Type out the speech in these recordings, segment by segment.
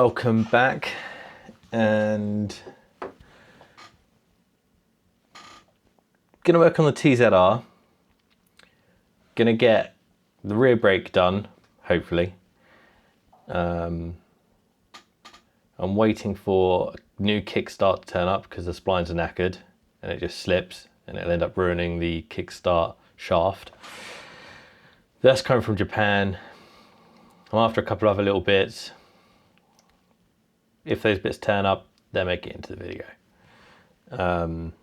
Welcome back, and gonna work on the TZR. Gonna get the rear brake done, hopefully. I'm waiting for a new kickstart to turn up because the splines are knackered and it just slips and it'll end up ruining the kickstart shaft. That's coming from Japan. I'm after a couple other little bits. If those bits turn up, they'll make it into the video. I'm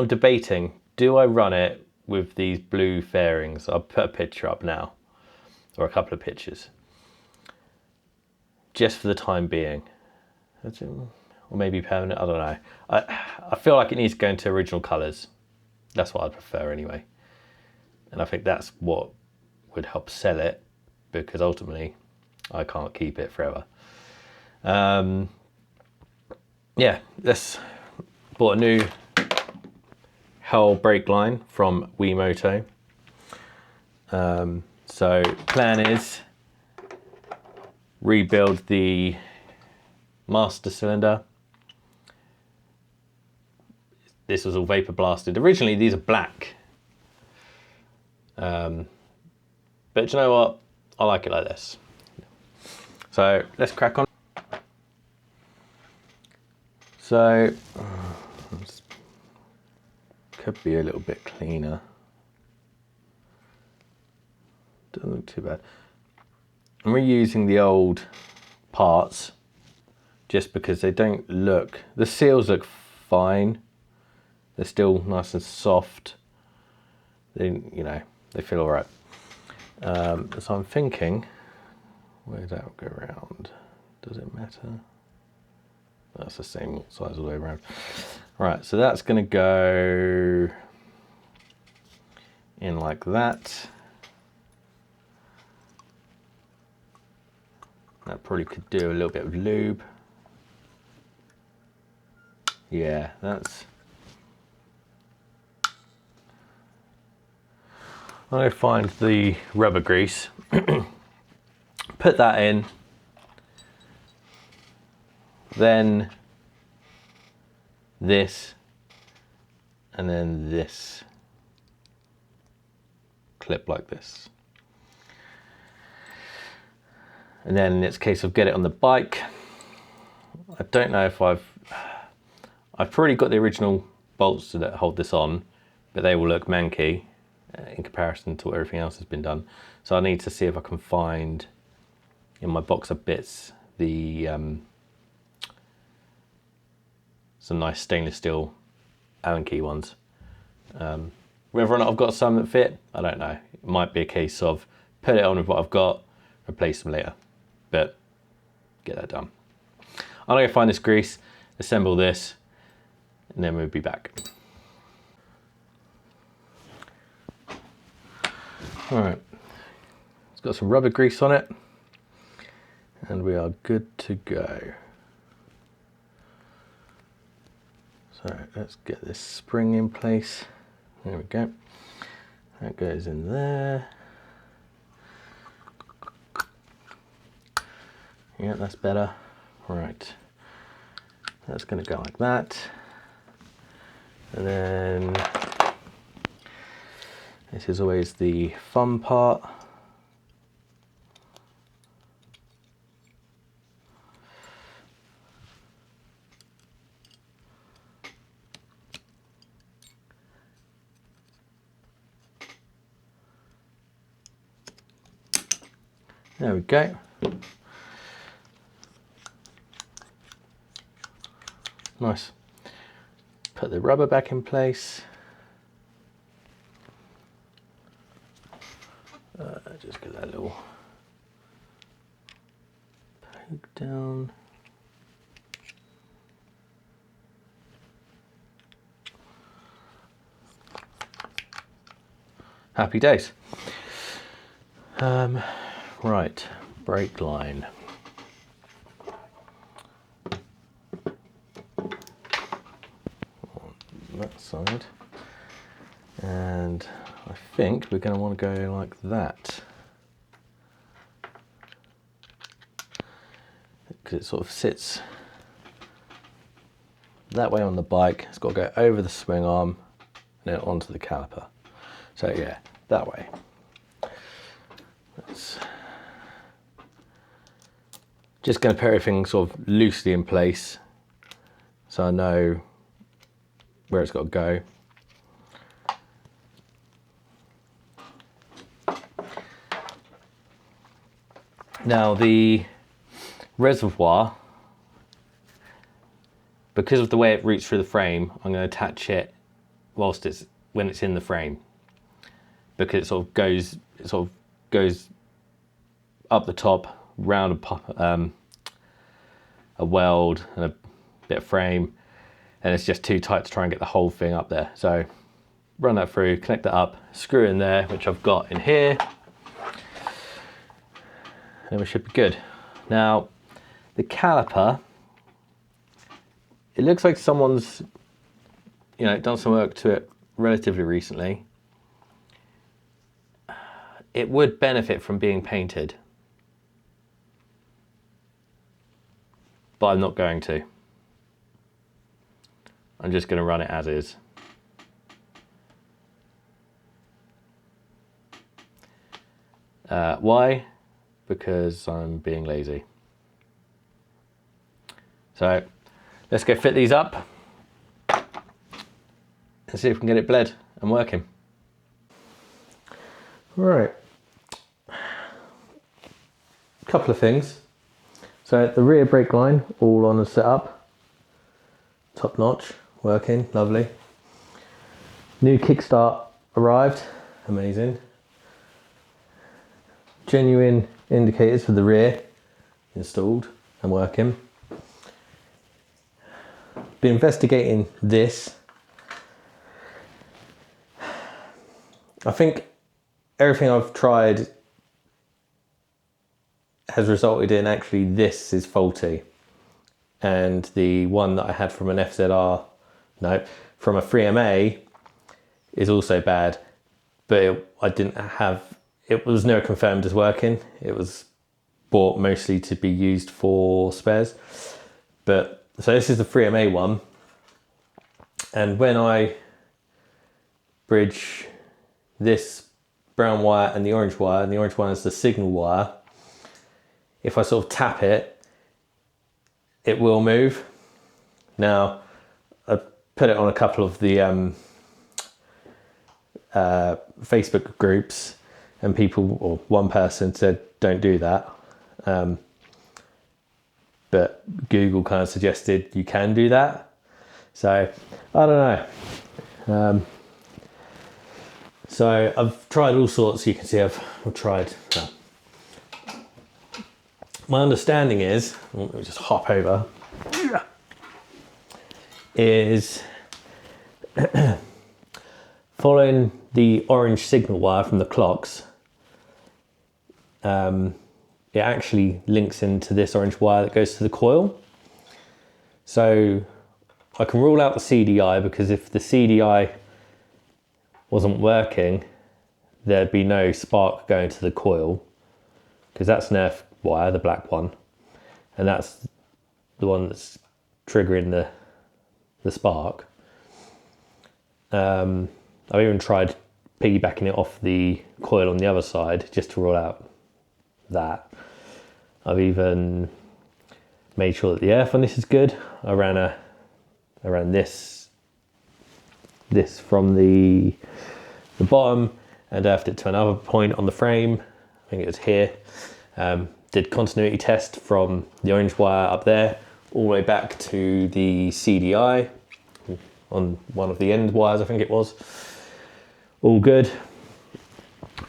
debating, do I run it with these blue fairings? I'll put a picture up now, or a couple of pictures, just for the time being. Or maybe permanent, I don't know. I feel like it needs to go into original colours. That's what I'd prefer anyway. And I think that's what would help sell it, because ultimately I can't keep it forever. Yeah, bought a new Hell brake line from Wiimoto. So plan is rebuild the master cylinder. This was all vapor blasted. Originally these are black. But do you know what? I like it like this. So let's crack on. So could be a little bit cleaner. Doesn't look too bad. I'm reusing the old parts just because they don't look, the seals look fine. They're still nice and soft. They feel all right. So I'm thinking, where does that go around? Does it matter? That's the same size all the way around. Right, so that's gonna go in like that. That probably could do a little bit of lube. Yeah, that's... I'm gonna find the rubber grease, put that in, then this, and then this clip like this. And then it's a case of get it on the bike. I don't know if I've probably got the original bolts that hold this on, but they will look manky in comparison to what everything else has been done. So I need to see if I can find in my box of bits some nice stainless steel Allen key ones. Whether or not I've got some that fit, I don't know. It might be a case of put it on with what I've got, replace them later, but get that done. I'm gonna go find this grease, assemble this, and then we'll be back. All right, it's got some rubber grease on it, and we are good to go. So let's get this spring in place. There we go. That goes in there. Yeah, that's better. Right. That's going to go like that. And then this is always the fun part. There we go. Nice. Put the rubber back in place. Just get that little poke down. Happy days. Right, brake line. On that side. And I think we're going to want to go like that. because it sort of sits that way on the bike. It's got to go over the swing arm and then onto the caliper. So yeah, that way. That's just going to put everything sort of loosely in place so I know where it's got to go. Now the reservoir, because of the way it routes through the frame, I'm going to attach it when it's in the frame, because it sort of goes up the top, round a weld and a bit of frame, and it's just too tight to try and get the whole thing up there. So run that through, connect that up, screw in there, which I've got in here, and we should be good. Now the caliper, it looks like someone's done some work to it relatively recently. It would benefit from being painted, but I'm not going to. I'm just going to run it as is. Why? Because I'm being lazy. So let's go fit these up and see if we can get it bled and working. Right. Couple of things. So the rear brake line all on and set up. Top notch, working, lovely. New kickstart arrived, amazing. Genuine indicators for the rear installed and working. Been investigating this. I think everything I've tried has resulted in actually this is faulty, and the one that I had from an FZR, from a 3MA is also bad, but it was never confirmed as working. It was bought mostly to be used for spares. But so this is the 3MA one, and when I bridge this brown wire and the orange one is the signal wire, if I sort of tap it, it will move. Now, I put it on a couple of the Facebook groups, and one person said, don't do that. But Google kind of suggested you can do that. So, I don't know. So I've tried all sorts. You can see I've tried. My understanding is, let me just hop over, is following the orange signal wire from the clocks, it actually links into this orange wire that goes to the coil. So I can rule out the CDI, because if the CDI wasn't working, there'd be no spark going to the coil, because that's an earth wire, the black one, and that's the one that's triggering the spark. I've even tried piggybacking it off the coil on the other side just to rule out that. I've even made sure that the earth on this is good. I ran this from the bottom and earthed it to another point on the frame. I think it was here. Did continuity test from the orange wire up there all the way back to the CDI on one of the end wires, I think it was. All good.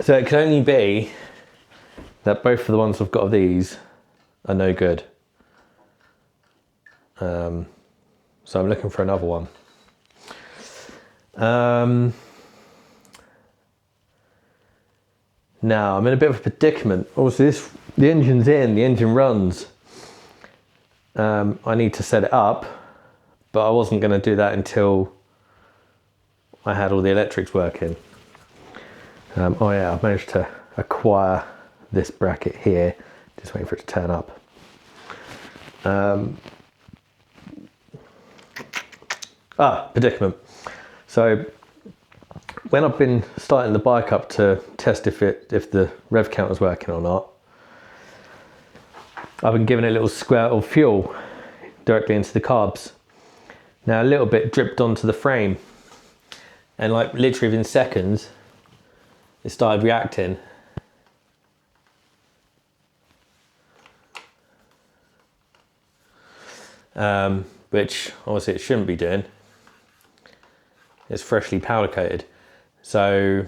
So it can only be that both of the ones I've got of these are no good. So I'm looking for another one. Now I'm in a bit of a predicament. Obviously the engine's in, the engine runs. I need to set it up, but I wasn't going to do that until I had all the electrics working. Oh yeah, I've managed to acquire this bracket here, just waiting for it to turn up. Predicament. So when I've been starting the bike up to test if the rev counter's working or not, I've been giving it a little squirt of fuel directly into the carbs. Now a little bit dripped onto the frame, and like literally within seconds it started reacting. Which obviously it shouldn't be doing. It's freshly powder coated. So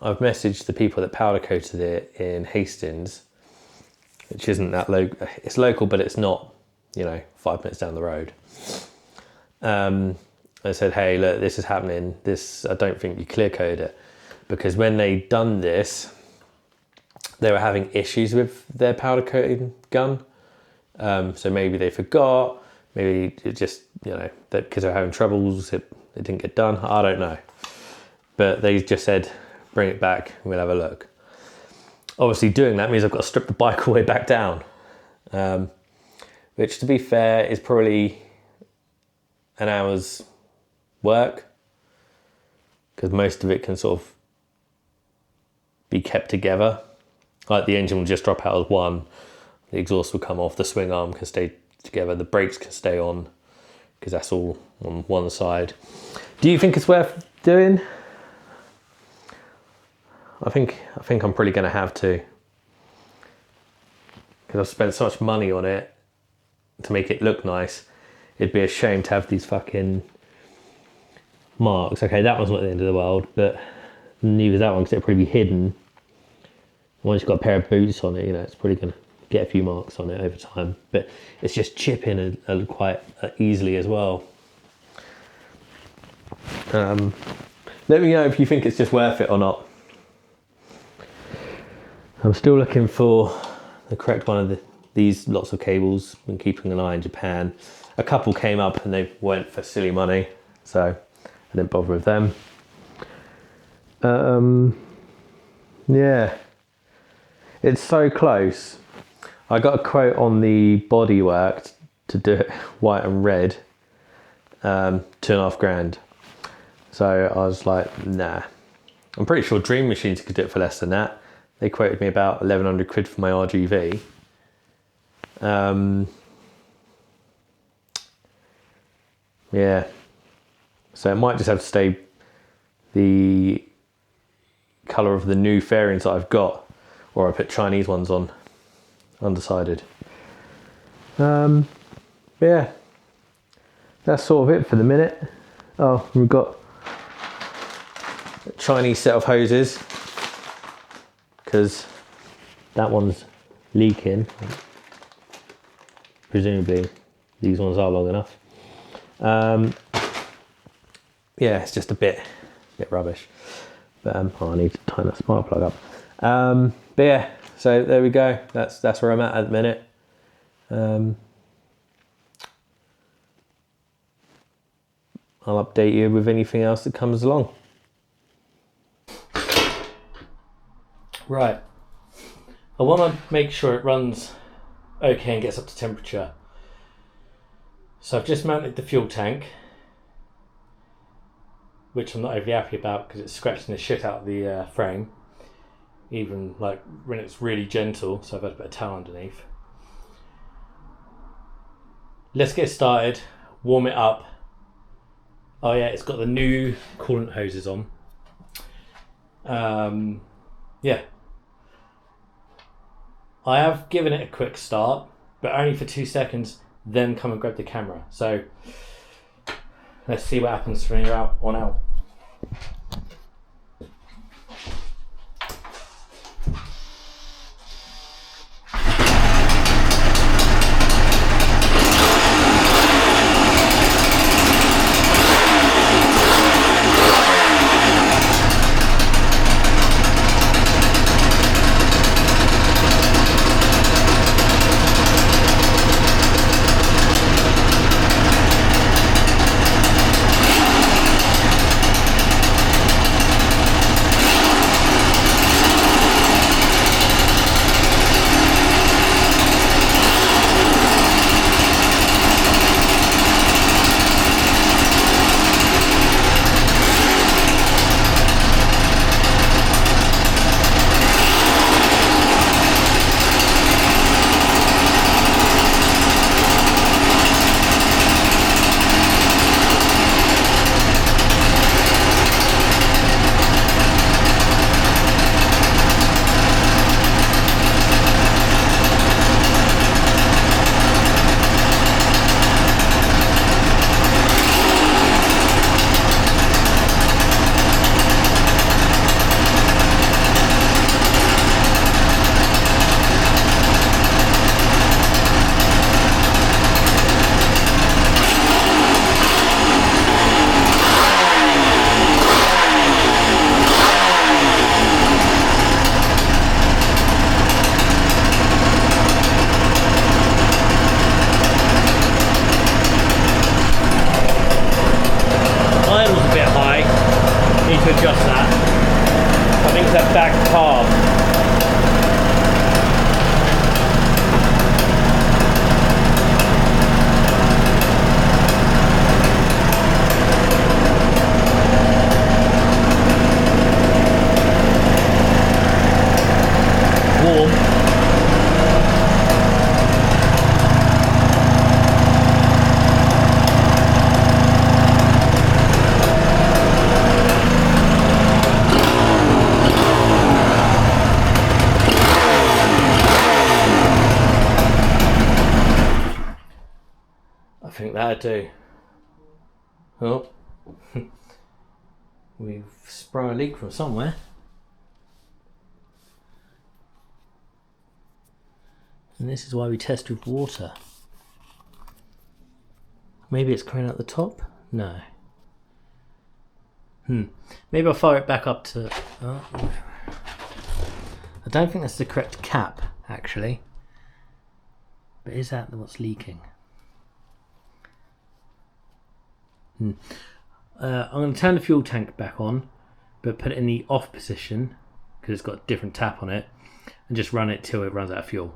I've messaged the people that powder coated it in Hastings, which isn't that local. It's local, but it's not, 5 minutes down the road. I said, hey, look, this is happening. I don't think you clear coated it, because when they done this, they were having issues with their powder coating gun. So maybe they forgot, maybe it just, that because they're having troubles, it didn't get done. I don't know. But they just said, bring it back and we'll have a look. Obviously doing that means I've got to strip the bike all the way back down. Which, to be fair, is probably an hour's work, because most of it can sort of be kept together. Like the engine will just drop out as one, the exhaust will come off, the swing arm can stay together, the brakes can stay on, because that's all on one side. Do you think it's worth doing? I think I'm probably going to have to, because I've spent so much money on it to make it look nice. It'd be a shame to have these fucking marks. Okay, that one's not the end of the world, but neither is that one, because it'll probably be hidden. Once you've got a pair of boots on it, it's probably going to get a few marks on it over time. But it's just chipping quite easily as well. Let me know if you think it's just worth it or not. I'm still looking for the correct one of these lots of cables. Been keeping an eye in Japan. A couple came up and they went for silly money, so I didn't bother with them. Yeah, it's so close. I got a quote on the bodywork to do it white and red, $2.5 grand. So I was like, nah. I'm pretty sure Dream Machines could do it for less than that. They quoted me about 1,100 quid for my RGV. Yeah, so it might just have to stay the colour of the new fairings that I've got, or I put Chinese ones on, undecided. Yeah, that's sort of it for the minute. Oh, we've got a Chinese set of hoses, because that one's leaking. Presumably these ones are long enough. Yeah, it's just a bit rubbish, but I need to tighten that spark plug up. But yeah, so there we go. That's where I'm at the minute. I'll update you with anything else that comes along. Right, I want to make sure it runs okay and gets up to temperature. So I've just mounted the fuel tank, which I'm not overly happy about because it's scratching the shit out of the frame, even like when it's really gentle, so I've had a bit of towel underneath. Let's get started, warm it up. Oh yeah, it's got the new coolant hoses on. Yeah. I have given it a quick start, but only for 2 seconds, then come and grab the camera. So let's see what happens from here on out. I think that'd do. Oh, we've sprung a leak from somewhere. And this is why we test with water. Maybe it's coming out the top? No. Maybe I'll fire it back up to... Oh. I don't think that's the correct cap, actually. But is that what's leaking? I'm going to turn the fuel tank back on, but put it in the off position, because it's got a different tap on it, and just run it till it runs out of fuel.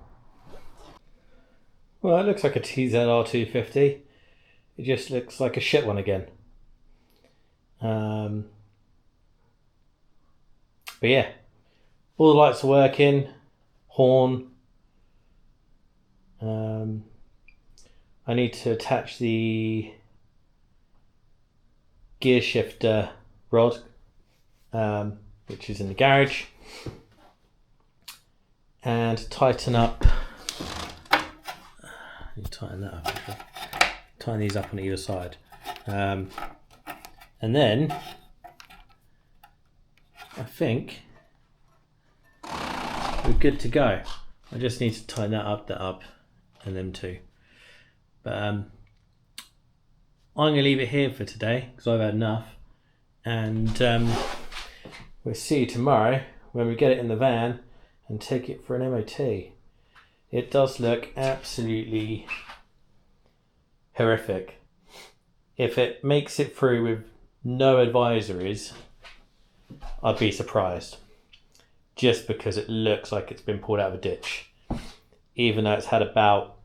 Well, it looks like a TZR 250. It just looks like a shit one again. But yeah, all the lights are working. Horn. I need to attach the gear shifter rod, which is in the garage, and tighten up. Tighten that up. Actually. Tighten these up on either side, and then I think we're good to go. I just need to tighten that up, and them two. But I'm going to leave it here for today because I've had enough, and we'll see you tomorrow when we get it in the van and take it for an MOT. It does look absolutely horrific. If it makes it through with no advisories, I'd be surprised. Just because it looks like it's been pulled out of a ditch. Even though it's had about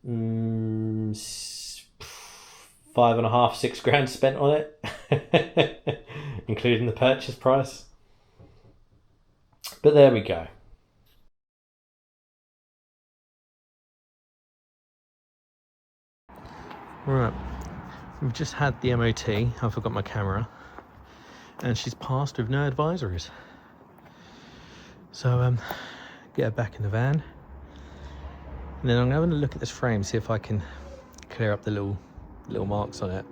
5.5, 6 grand spent on it, including the purchase price. But there we go. Right, we've just had the MOT. I forgot my camera, and she's passed with no advisories. So get her back in the van, and then I'm having a look at this frame, see if I can clear up the little marks on it.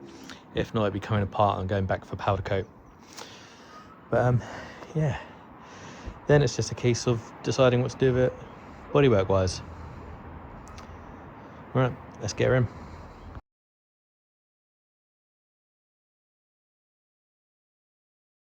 If not, it'll be coming apart and going back for powder coat. But yeah, then it's just a case of deciding what to do with it bodywork wise. All right, let's get her in.